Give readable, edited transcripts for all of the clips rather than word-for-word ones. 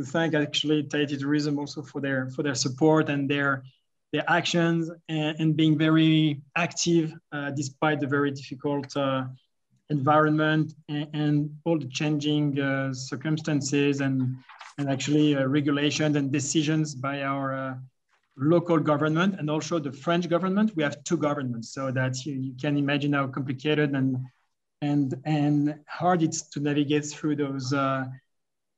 thank actually Tahiti Tourism also for their support and their actions and being very active despite the very difficult environment and all the changing circumstances and actually regulations and decisions by our local government and also the French government. We have two governments, so that you can imagine how complicated and hard it's to navigate through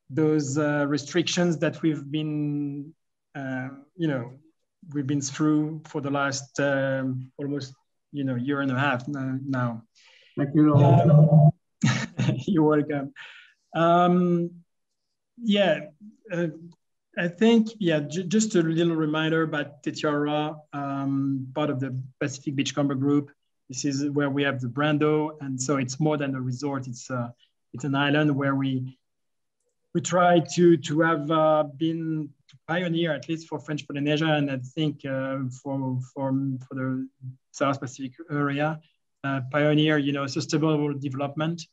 those restrictions that we've been, we've been through for the last almost, year and a half now. Thank you, Laurent. You're welcome. I think, just a little reminder about Tetiaroa, part of the Pacific Beachcomber group. This is where we have the Brando, and so it's more than a resort. It's an island where we try to have been pioneer, at least for French Polynesia, and I think for the South Pacific area, pioneer, sustainable development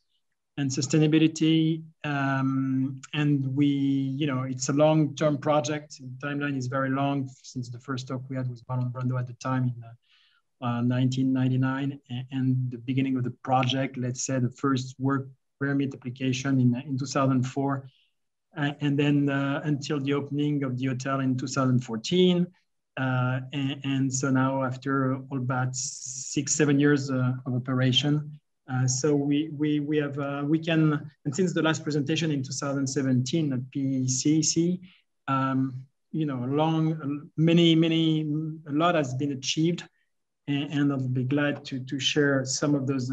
and sustainability. And we, it's a long-term project. The timeline is very long since the first talk we had with Brando at the time in 1999, and the beginning of the project, let's say the first work permit application in 2004. And then until the opening of the hotel in 2014. And so now after all about 6-7 years of operation, so we can, and since the last presentation in 2017 at PCC, a lot has been achieved, and I'll be glad to share some of those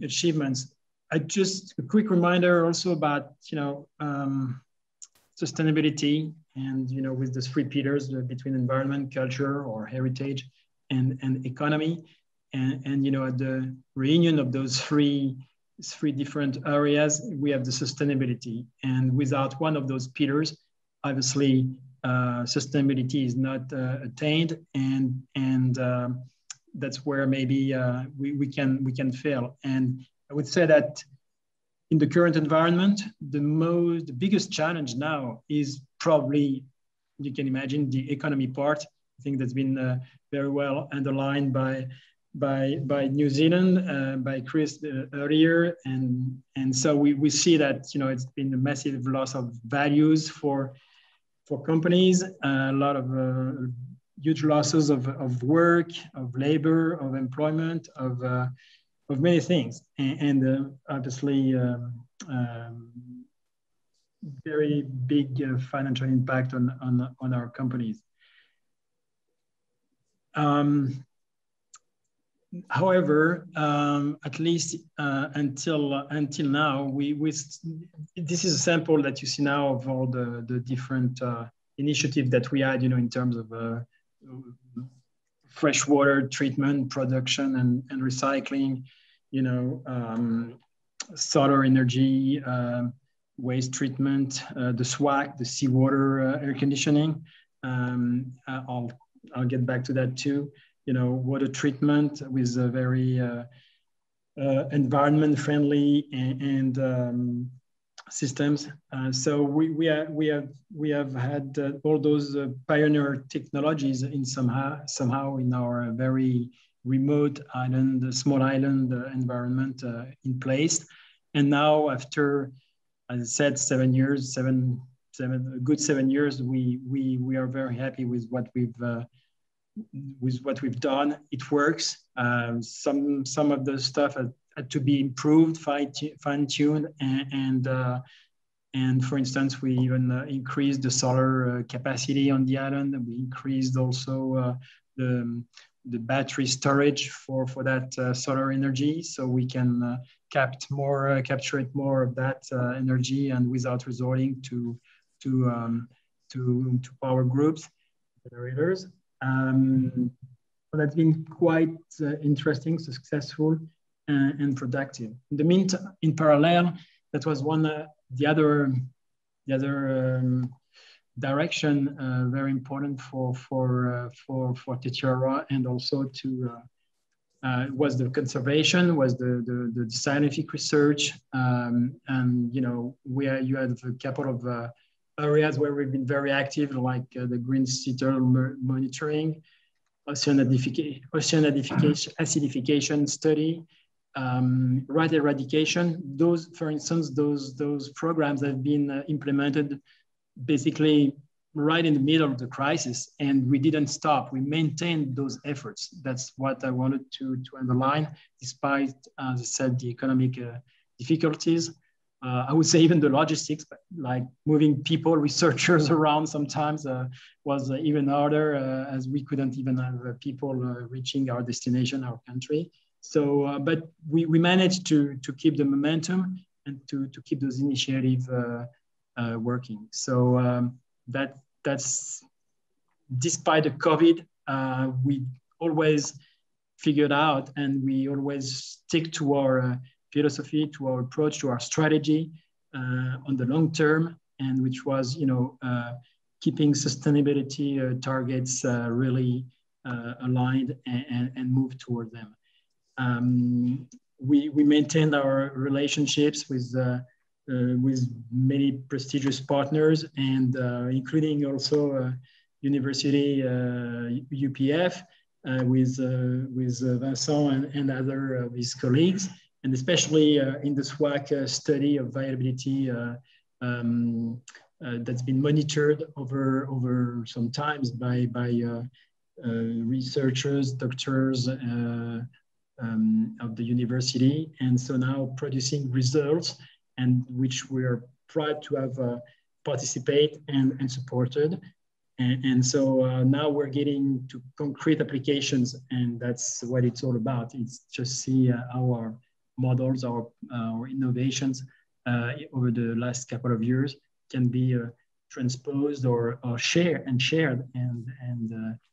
achievements. Just a quick reminder also about, sustainability and, with those three pillars between environment, culture or heritage and economy. And at the reunion of those three different areas, we have the sustainability. And without one of those pillars, obviously, sustainability is not attained. And that's where maybe we can fail. And I would say that in the current environment, the biggest challenge now is probably, you can imagine, the economy part. I think that's been very well underlined by New Zealand, by Chris earlier. And so we see that, it's been a massive loss of values for companies, a lot of huge losses of work, of labor, of employment, of many things, and obviously very big financial impact on our companies. However, at least until now, this is a sample that you see now of all the different initiatives that we had, in terms of freshwater treatment, production, and recycling, solar energy, waste treatment, the SWAC, the seawater air conditioning. I'll get back to that too. Water treatment with a very environment friendly and systems. So we have had all those pioneer technologies in somehow in our very remote island, small island environment in place. And now after, as I said, 7 years, a good 7 years, we are very happy with what we've done. It works. Some of the stuff had to be improved, fine-tuned, and for instance, we even increased the solar capacity on the island, and we increased also the battery storage for that solar energy, so we can capture more of that energy, and without resorting to power groups, generators. So that's been quite interesting, successful, and productive. In the meantime, in parallel, that was the other direction very important for Tetiaroa, and also to was the conservation, was the scientific research, and you had a couple of areas where we've been very active, like the green sea turtle monitoring, ocean acidification study, rat eradication. Those, for instance, those programs have been implemented basically right in the middle of the crisis, and we didn't stop. We maintained those efforts. That's what I wanted to underline, despite, as I said, the economic difficulties. I would say even the logistics, like moving people, researchers around sometimes was even harder, as we couldn't even have people reaching our destination, our country. So, but we managed to keep the momentum and to keep those initiatives working. So that's despite the COVID, we always figured out, and we always stick to our philosophy, to our approach, to our strategy on the long term, and which was, keeping sustainability targets really aligned and move toward them. We maintained our relationships with many prestigious partners, and including also University UPF with Vincent and other of his colleagues, and especially in the SWAC study of viability that's been monitored over some times by researchers, doctors of the university, and so now producing results, and which we're proud to have participate and supported. And so now we're getting to concrete applications, and that's what it's all about. It's just see how our models, our innovations over the last couple of years can be transposed or shared and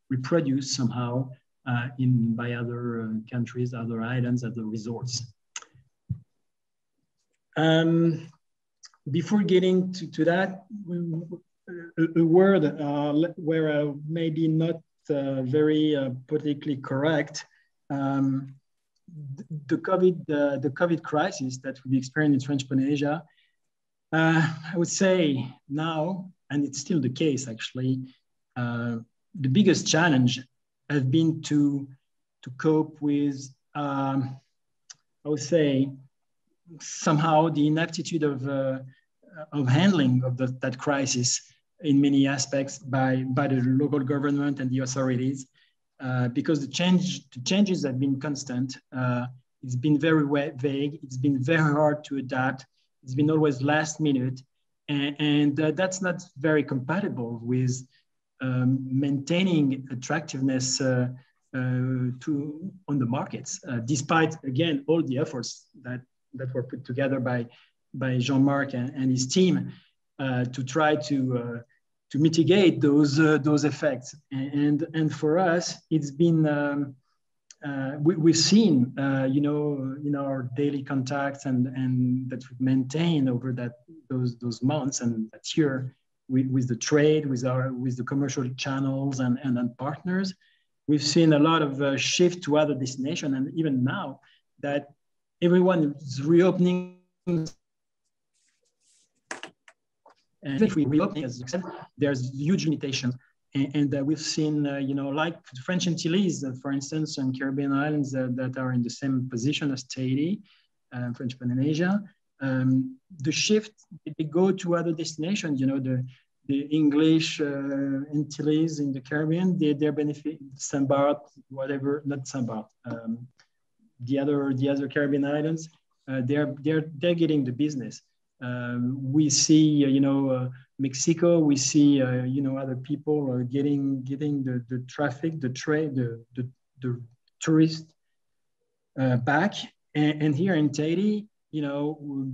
reproduced somehow by other countries, other islands, other resorts. Before getting to that, a word where maybe not very politically correct. The COVID crisis that we experienced in French Polynesia, I would say now, and it's still the case actually, the biggest challenge has been to cope with, I would say, somehow the inaptitude of handling of that crisis in many aspects by the local government and the authorities, because the changes have been constant. It's been very vague. It's been very hard to adapt. It's been always last minute, and that's not very compatible with maintaining attractiveness on the markets, despite again all the efforts that were put together by Jean-Marc and his team to try to mitigate those effects. And for us, it's been we've seen in our daily contacts and that we've maintained over those months and that year with the trade, with the commercial channels and partners, we've seen a lot of shift to other destinations, and even now that everyone is reopening. And if we reopen, as you said, there's huge limitations. And we've seen, like French Antilles, for instance, and Caribbean islands that are in the same position as Tahiti, French Polynesia. The shift, they go to other destinations, the English Antilles in the Caribbean, they're benefiting, Saint Barth, whatever, not Saint Barth, the other Caribbean islands, they're getting the business. We see, Mexico. We see, other people getting the traffic, the trade, the tourist back. And here in Tahiti, you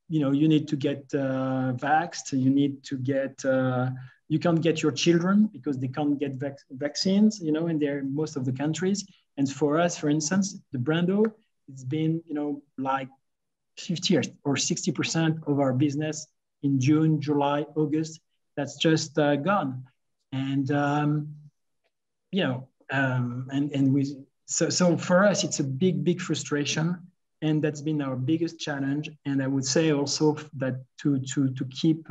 need to get vaxxed. You need to get. You can't get your children because they can't get vaccines. In most of the countries. And for us, for instance, the Brando, it's been, like 50 or 60% of our business in June, July, August. That's just gone. And, and we so for us, it's a big frustration, and that's been our biggest challenge. And I would say also that to keep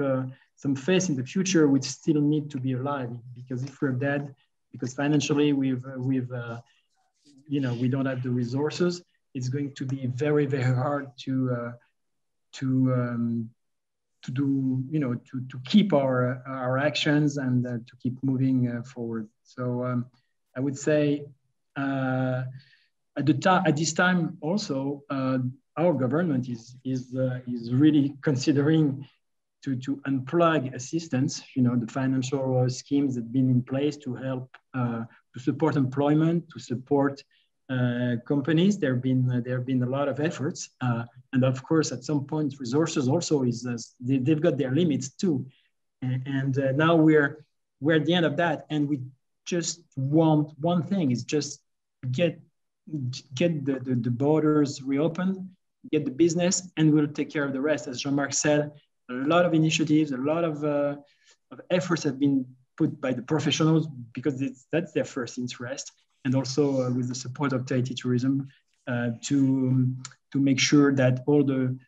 some faith in the future, we still need to be alive, because if we're dead, because financially we don't have the resources, it's going to be very hard to do, to keep our actions and to keep moving forward. So I would say at this time also, our government is really considering to unplug assistance, the financial schemes that have been in place to help to support employment, to support companies. There have been a lot of efforts, and of course, at some point, resources also they've got their limits too. And now we're at the end of that, and we just want one thing: is just get the borders reopened, get the business, and we'll take care of the rest. As Jean-Marc said, a lot of initiatives, a lot of efforts have been put by the professionals, because that's their first interest, and also with the support of Tahiti Tourism to make sure that all the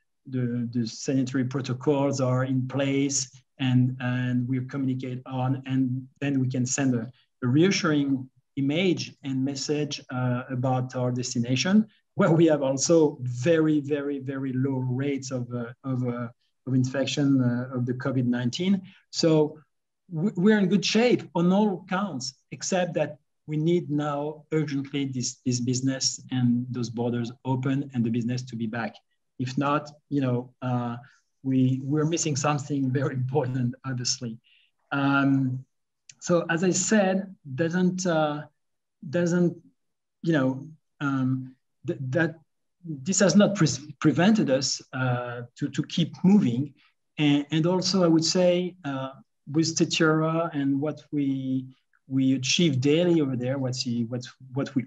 sanitary protocols are in place, and we communicate on, and then we can send a reassuring image and message about our destination, where we have also very low rates of infection of the COVID-19. So we're in good shape on all counts, except that we need now urgently this business and those borders open and the business to be back. If not, we're missing something very important, obviously. So as I said, that this has not prevented us to keep moving. And also, I would say, with Tetiaroa and what we achieve daily over there, what we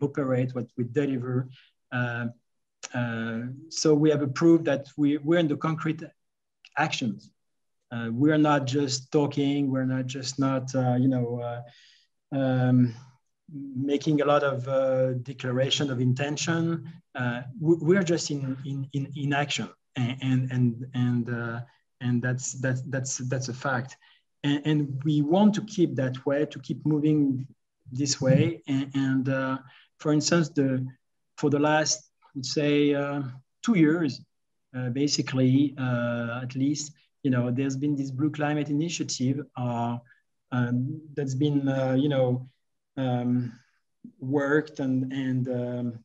operate, what we deliver. So we have approved that we're in the concrete actions. We're not just talking. We're not just making a lot of declaration of intention. We're just in action, and that's a fact. And we want to keep that way, to keep moving this way. And for instance, for the last, I would say, 2 years, basically, at least, there's been this Blue Climate Initiative that's been, worked and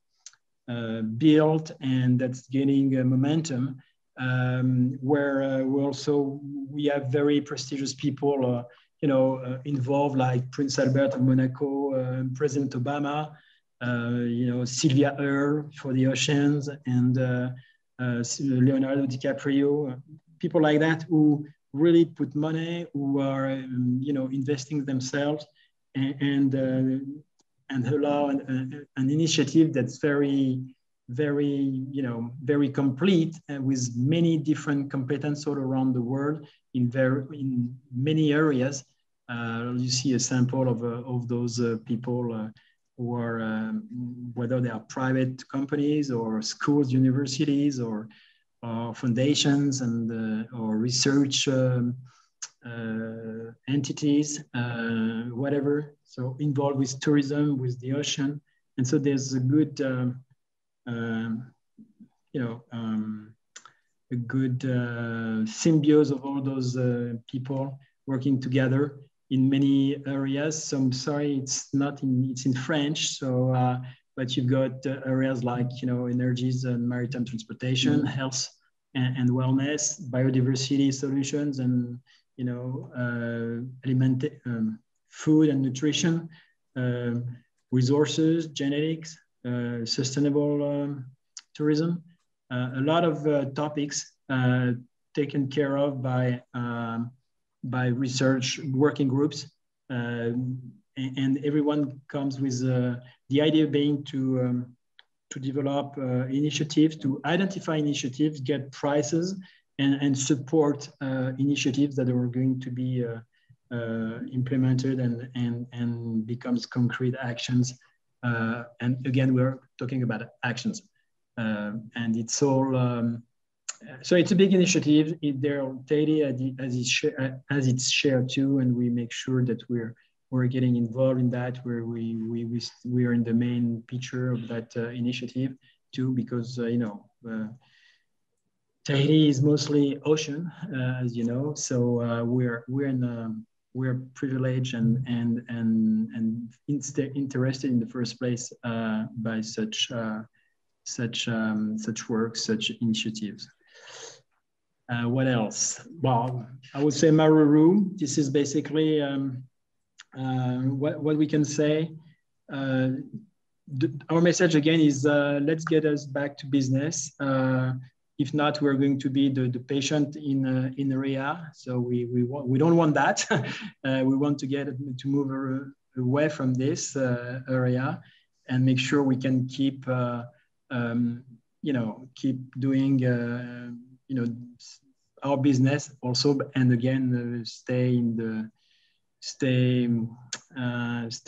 built, and that's gaining momentum. Where we have very prestigious people, involved, like Prince Albert of Monaco, President Obama, Sylvia Earle for the oceans, and Leonardo DiCaprio, people like that who really put money, who are investing themselves, and allow an initiative that's very complete, and with many different competencies all around the world in many areas. You see a sample of those people who are, whether they are private companies or schools, universities, or foundations, and or research entities, whatever. So involved with tourism, with the ocean, and so there's a good. A good symbiosis of all those people working together in many areas. So I'm sorry, it's in French. So, but you've got areas like, energies and maritime transportation, health and wellness, biodiversity solutions, and, food and nutrition, resources, genetics, sustainable tourism, a lot of topics taken care of by research working groups, and everyone comes with the idea being to develop initiatives, to identify initiatives, get prices, and support initiatives that are going to be implemented and becomes concrete actions And again, we're talking about actions. And it's all, so it's a big initiative. There, Teddy as it's shared too, and we make sure that we're getting involved in that, where we are in the main picture of that initiative too, because Tahiti is mostly ocean, as you know. So we're privileged and interested in the first place by such work, such initiatives. What else? Well, I would say Maruru. This is basically what we can say. Our message again is let's get us back to business. If not, we're going to be the patient in area. So we don't want that. We want to move away from this area and make sure we can keep keep doing our business also, and again stay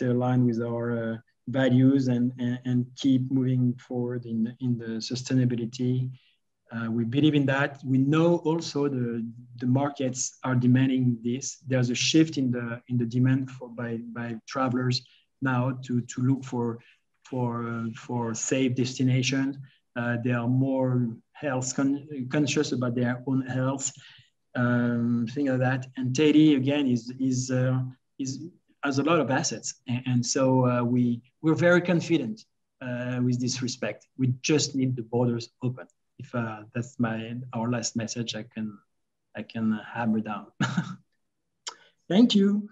aligned with our values and keep moving forward in the sustainability. We believe in that. We know also the markets are demanding this. There's a shift in the demand by travelers now to look for safe destinations. They are more health conscious about their own health, thing like that. And Tahiti again has a lot of assets, and so we're very confident with this respect. We just need the borders open. If that's our last message, I can hammer down. Thank you.